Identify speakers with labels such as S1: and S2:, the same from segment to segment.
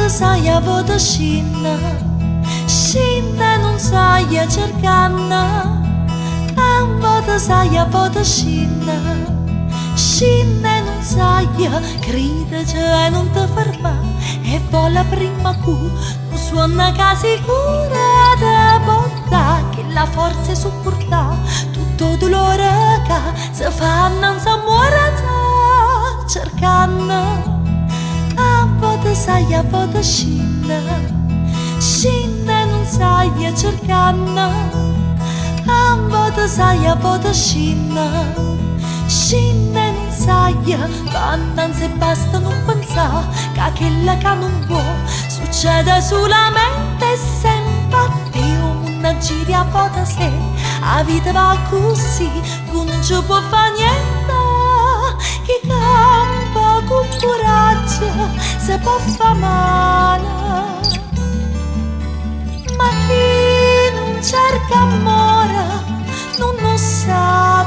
S1: sai a voto scinna, scinna non sai a cercanna. A voto sai a voto scinna, scinna non sai a crederci e non ti ferma. E vola prima cu, tu suona che sicura te porta, che la forza è supporta tutto dolore che si fa non si muore cercando. A voto sai a voto scinna, scinna non sai a cercanna. A voto sai a voto scinna, scinna non sai quando non si basta non pensare che quella che non può succede solamente sempre a te. Un mondo giri a voto se la vita va così, tu non ci puoi fare niente. Chi campa con coraggio si può fare male, ma chi non cerca amore non lo sa.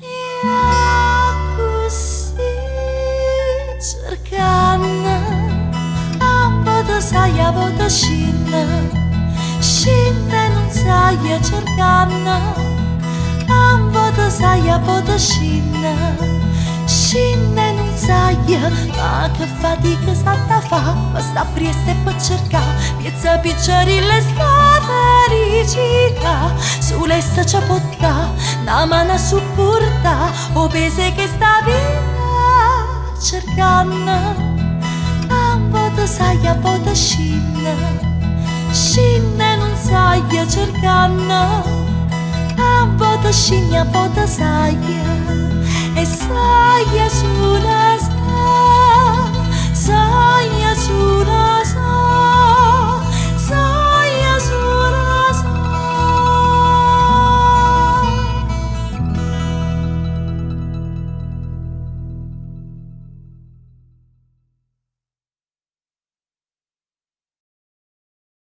S1: E così cercando, a voto sai a voto scinna, scinna non sai a cercando. A voto sai a voto scinna, scinna non sai ma che fatica sta da fa, ma sta priesta e può cercare piezza piccerille sta felicità. Sull'essa c'è potta, la mano supporta o pese che sta vita cercando. A voto sai a voto scinna, scinna non sai a cercando. A voto scinna, a voto sai e sai sulla